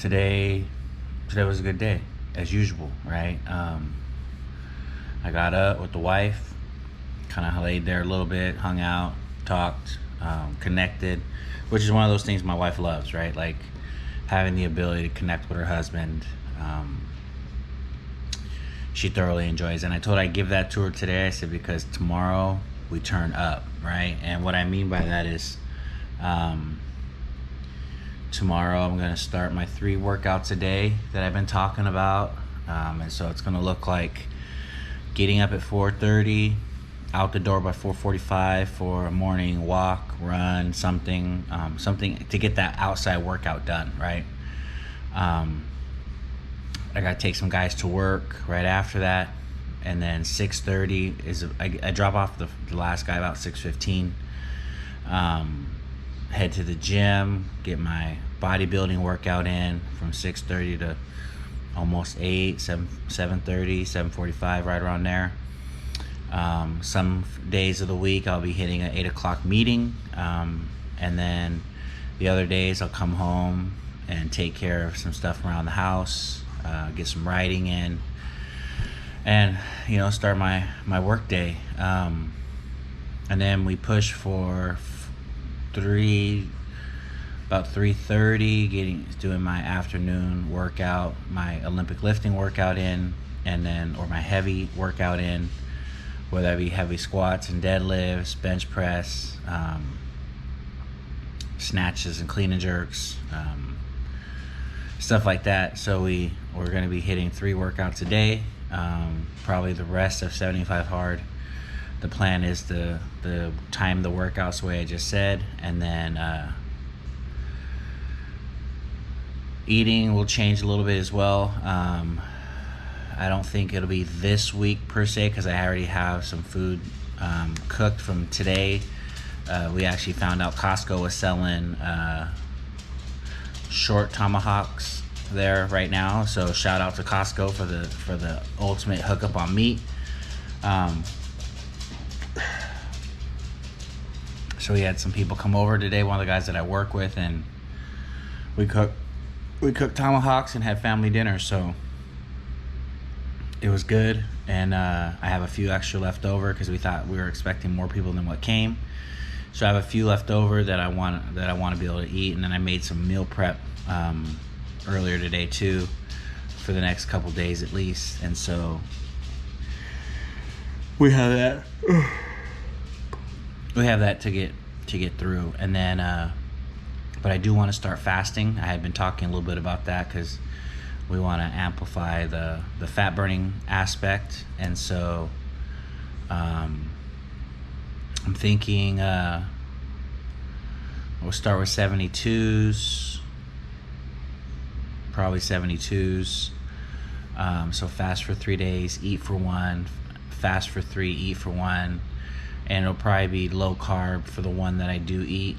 Today was a good day, as usual, right? I got up with the wife, kind of laid there a little bit, hung out, talked, connected, which is one of those things my wife loves, right? Like having the ability to connect with her husband. She thoroughly enjoys, and I told her I'd give that to her today. I said, because tomorrow we turn up, right? And what I mean by that is, tomorrow I'm going to start my 3 workouts a day that I've been talking about. And so it's going to look like getting up at 4:30, out the door by 4:45 for a morning walk, run, something to get that outside workout done, right? I got to take some guys to work right after that. And then 6:30 is, I drop off the last guy about 6:15. Head to the gym, get my bodybuilding workout in from 6:30 to almost 8, 7:30, 7:45, right around there. Some days of the week I'll be hitting an 8 o'clock meeting, and then the other days I'll come home and take care of some stuff around the house, get some writing in, and start my work day. And then we push for about 3:30, doing my afternoon workout, my Olympic lifting workout in, and then or my heavy workout in, whether that be heavy squats and deadlifts, bench press, snatches and clean and jerks, stuff like that. So we're going to be hitting 3 workouts a day, probably the rest of 75 hard. The plan is to time the workouts the way I just said, and then eating will change a little bit as well. I don't think it'll be this week per se, because I already have some food cooked from today. We actually found out Costco was selling short tomahawks there right now, so shout out to Costco for the ultimate hookup on meat. So we had some people come over today, one of the guys that I work with, and we cooked tomahawks and had family dinner, so it was good. And I have a few extra left over because we were expecting more people than what came. So I have a few left over that I want to be able to eat, and then I made some meal prep earlier today too, for the next couple days at least. And so we have that to get through. And then but I do want to start fasting. I had been talking a little bit about that because we want to amplify the fat burning aspect. And so I'm thinking we'll start with 72s, probably 72s. So fast for 3 days, eat for 1, fast for 3, eat for 1. And it'll probably be low carb for the one that I do eat.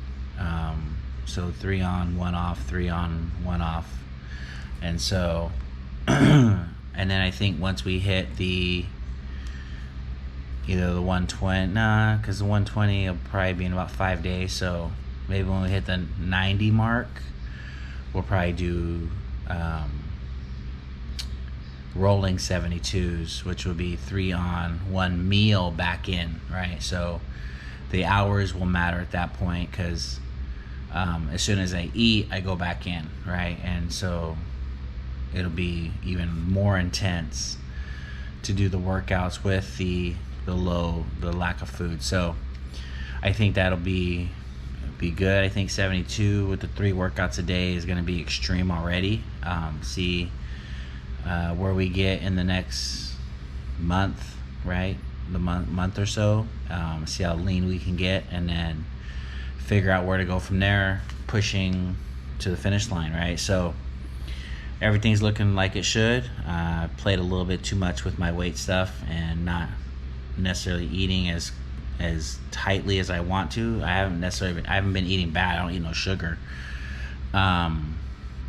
So 3 on, 1 off, 3 on, 1 off. And so, and then I think once we hit either the 120, because the 120 will probably be in about 5 days. So maybe when we hit the 90 mark, we'll probably do rolling 72s, which will be 3 on, 1 meal back in, right? So the hours will matter at that point, because as soon as I eat, I go back in, right? And so it'll be even more intense to do the workouts with the lack of food. So I think that'll be good. I think 72 with the 3 workouts a day is going to be extreme already. See where we get in the next month, right? The month or so. See how lean we can get, and then figure out where to go from there, pushing to the finish line, right? So everything's looking like it should. I played a little bit too much with my weight stuff and not necessarily eating as tightly as I want to. I haven't been eating bad. I don't eat no sugar. And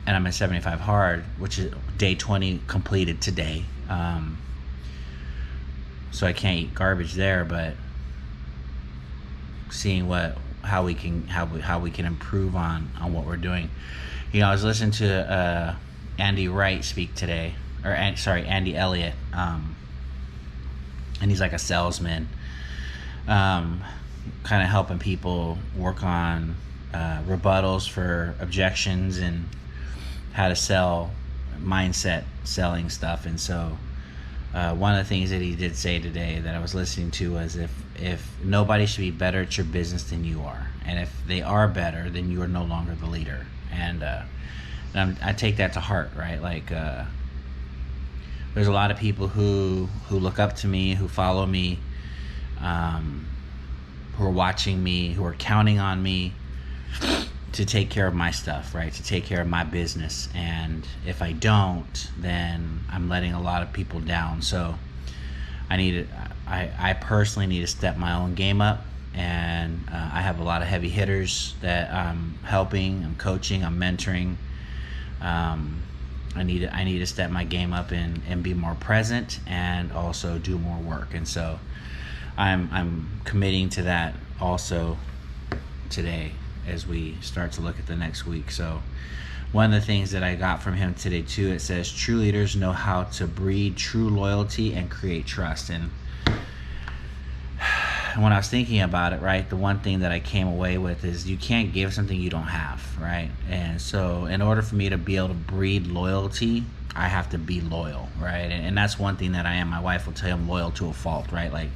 I'm at 75 hard, which is day 20 completed today. So I can't eat garbage there, but seeing how we can improve on what we're doing. I was listening to Andy Wright speak today, or Andy Elliott, and he's like a salesman, kind of helping people work on rebuttals for objections and how to sell, mindset selling stuff. And so one of the things that he did say today that I was listening to was if nobody should be better at your business than you are, and if they are better, then you are no longer the leader. And I take that to heart, right? Like there's a lot of people who look up to me, who follow me, who are watching me, who are counting on me to take care of my stuff, right? To take care of my business. And if I don't, then I'm letting a lot of people down. So I personally need to step my own game up. And I have a lot of heavy hitters that I'm helping, I'm coaching, I'm mentoring. I need to step my game up and be more present and also do more work. And so I'm committing to that also today as we start to look at the next week. So one of the things that I got from him today too, it says true leaders know how to breed true loyalty and create trust. And when I was thinking about it, right, the one thing that I came away with is you can't give something you don't have, right? And so in order for me to be able to breed loyalty, I have to be loyal, right? And that's one thing that I am. My wife will tell you I'm loyal to a fault, right? Like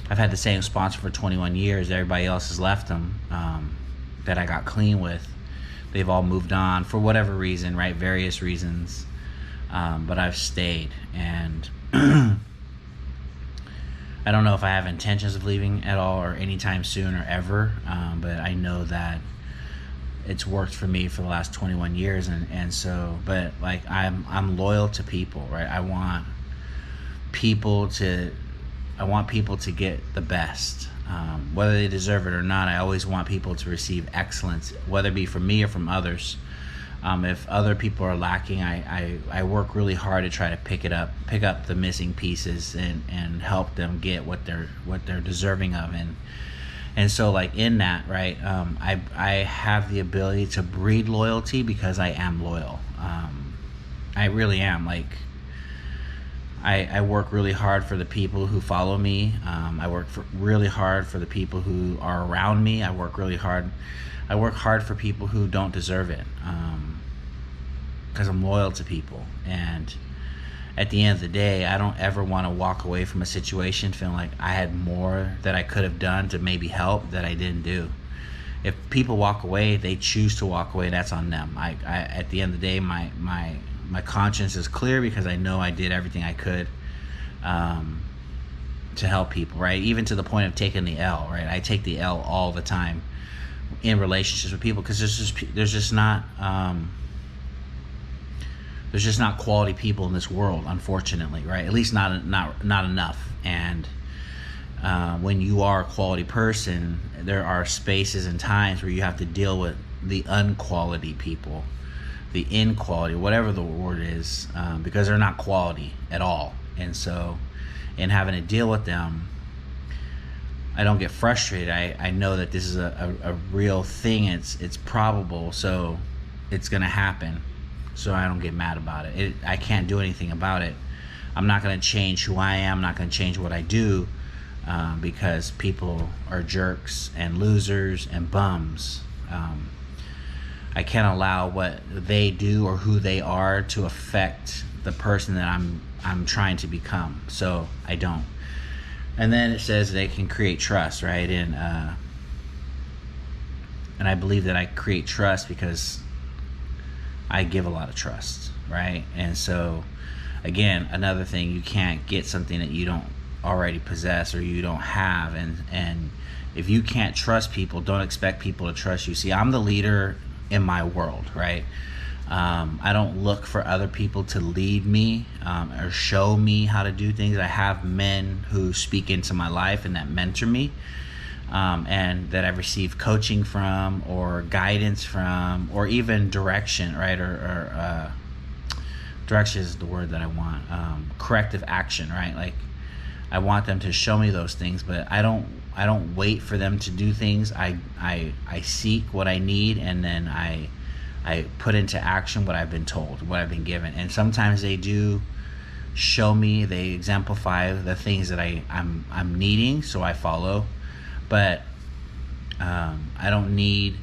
I've had the same sponsor for 21 years. Everybody else has left them that I got clean with. They've all moved on for whatever reason, right? Various reasons. But I've stayed. And I don't know if I have intentions of leaving at all or anytime soon or ever, but I know that it's worked for me for the last 21 years, and so, but like I'm loyal to people, right? I want people to get the best, whether they deserve it or not. I always want people to receive excellence, whether it be from me or from others. If other people are lacking, I work really hard to try to pick up the missing pieces and help them get what they're deserving of. And so like in that, right, I have the ability to breed loyalty because I am loyal. I really am. Like I work really hard for the people who follow me. I work really hard for the people who are around me. I work hard for people who don't deserve it, because I'm loyal to people. And at the end of the day, I don't ever want to walk away from a situation feeling like I had more that I could have done to maybe help that I didn't do. If people walk away, they choose to walk away, that's on them. I at the end of the day, my conscience is clear because I know I did everything I could to help people, right? Even to the point of taking the L, right? I take the L all the time in relationships with people because there's just not quality people in this world, unfortunately, right? At least not enough. And when you are a quality person, there are spaces and times where you have to deal with the unquality people, the inequality, whatever the word is, because they're not quality at all. And so in having to deal with them, I don't get frustrated. I know that this is a real thing. It's probable, so it's going to happen. So I don't get mad about it. I can't do anything about it. I'm not going to change who I am. I'm not going to change what I do because people are jerks and losers and bums. I can't allow what they do or who they are to affect the person that I'm trying to become. So I don't. And then it says they can create trust, right? And I believe that I create trust because I give a lot of trust, right? And so, again, another thing, you can't get something that you don't already possess or you don't have. And if you can't trust people, don't expect people to trust you. See, I'm the leader in my world, right? I don't look for other people to lead me or show me how to do things. I have men who speak into my life and that mentor me. And that I've received coaching from or guidance from or even direction, right? Or direction is the word that I want. Corrective action, right? Like I want them to show me those things, but I don't wait for them to do things. I seek what I need, and then I I put into action what I've been told, what I've been given. And sometimes they do show me, they exemplify the things that I'm needing, so I follow. But I don't need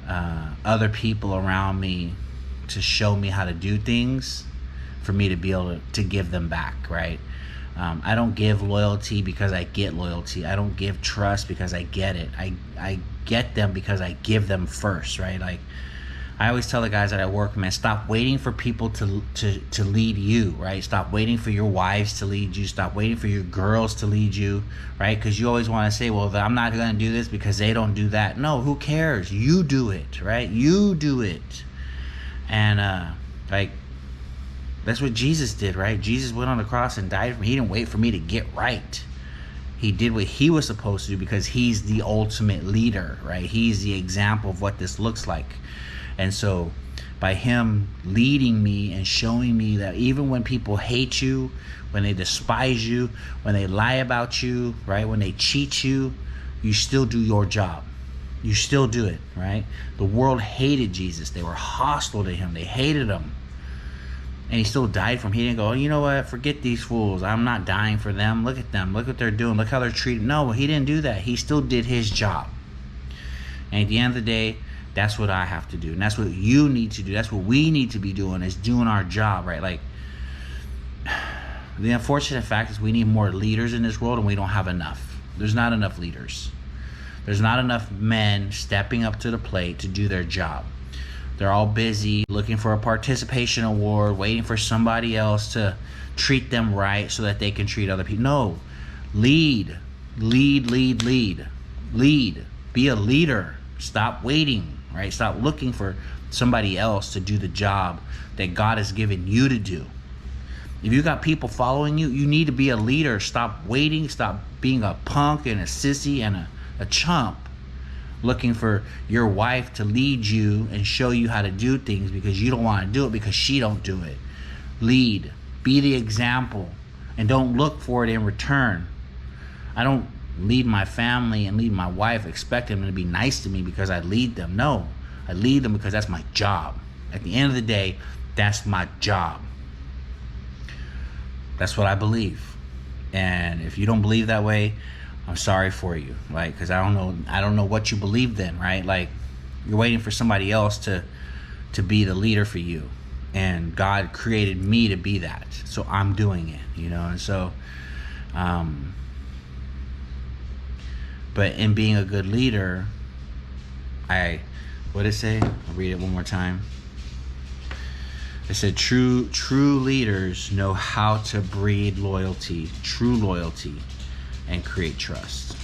other people around me to show me how to do things for me to be able to give them back, right? I don't give loyalty because I get loyalty. I don't give trust because I get it. I get them because I give them first, right? Like, I always tell the guys that I work with, man, stop waiting for people to lead you, right? Stop waiting for your wives to lead you. Stop waiting for your girls to lead you, right? Because you always want to say, well, I'm not going to do this because they don't do that. No, who cares? You do it, right? You do it. And like, that's what Jesus did, right? Jesus went on the cross and died for me. He didn't wait for me to get right. He did what he was supposed to do because he's the ultimate leader, right? He's the example of what this looks like. And so by him leading me and showing me that even when people hate you, when they despise you, when they lie about you, right? When they cheat you, you still do your job. You still do it, right? The world hated Jesus. They were hostile to him. They hated him. And he still died for him. He didn't go, oh, you know what? Forget these fools. I'm not dying for them. Look at them. Look what they're doing. Look how they're treated. No, he didn't do that. He still did his job. And at the end of the day, that's what I have to do. And that's what you need to do. That's what we need to be doing, is doing our job, right? Like, the unfortunate fact is we need more leaders in this world, and we don't have enough. There's not enough leaders. There's not enough men stepping up to the plate to do their job. They're all busy looking for a participation award, waiting for somebody else to treat them right so that they can treat other people. No, lead. Be a leader. Stop waiting, right? Stop looking for somebody else to do the job that God has given you to do. If you got people following you, you need to be a leader. Stop waiting. Stop being a punk and a sissy and a chump, looking for your wife to lead you and show you how to do things because you don't want to do it because she don't do it. Lead. Be the example, and don't look for it in return. I don't lead my family and lead my wife expecting them to be nice to me because I lead them. No, I lead them because that's my job. At the end of the day, that's my job. That's what I believe. And if you don't believe that way, I'm sorry for you, right? Because I don't know what you believe then, right? Like, you're waiting for somebody else to be the leader for you, and God created me to be that, so I'm doing it, you know. And so but in being a good leader, what did it say? I'll read it one more time. It said, true leaders know how to breed loyalty, true loyalty, and create trust.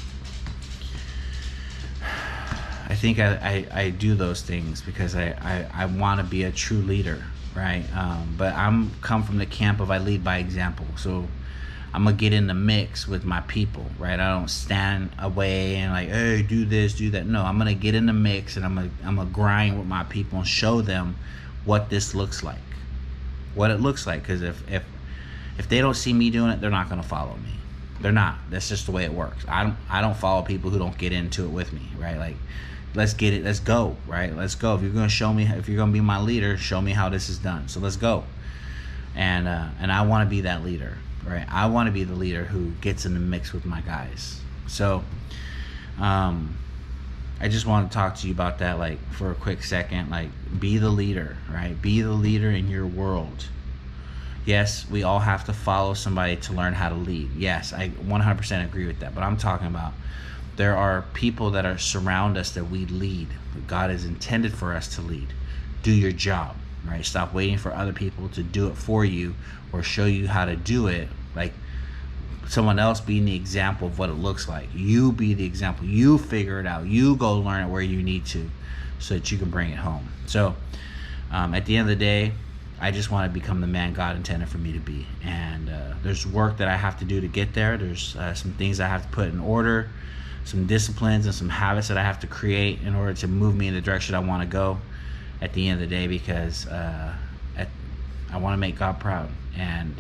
I think I do those things because I want to be a true leader, right? But I'm come from the camp of I lead by example. So I'm going to get in the mix with my people, right? I don't stand away and like, hey, do this, do that. No, I'm going to get in the mix, and I'm going to grind with my people and show them what this looks like, what it looks like. Because if they don't see me doing it, they're not going to follow me. They're not. That's just the way it works. I don't follow people who don't get into it with me, right? Like, let's get it. Let's go, right? Let's go. If you're going to show me, if you're going to be my leader, show me how this is done. So let's go. And I want to be that leader, right? I want to be the leader who gets in the mix with my guys. So I just want to talk to you about that, like, for a quick second. Like, be the leader, right? Be the leader in your world. Yes, we all have to follow somebody to learn how to lead. Yes, I 100% agree with that. But I'm talking about there are people that are surround us that we lead. That God has intended for us to lead. Do your job, right? Stop waiting for other people to do it for you or show you how to do it. Like, someone else being the example of what it looks like. You be the example. You figure it out. You go learn it where you need to so that you can bring it home. So at the end of the day, I just want to become the man God intended for me to be. And there's work that I have to do to get there. There's some things I have to put in order, some disciplines and some habits that I have to create in order to move me in the direction I want to go at the end of the day, because I want to make God proud. And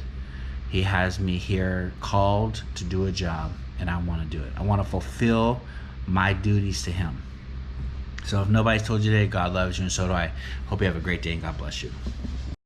He has me here called to do a job, and I want to do it. I want to fulfill my duties to Him. So if nobody's told you today, God loves you, and so do I. Hope you have a great day, and God bless you.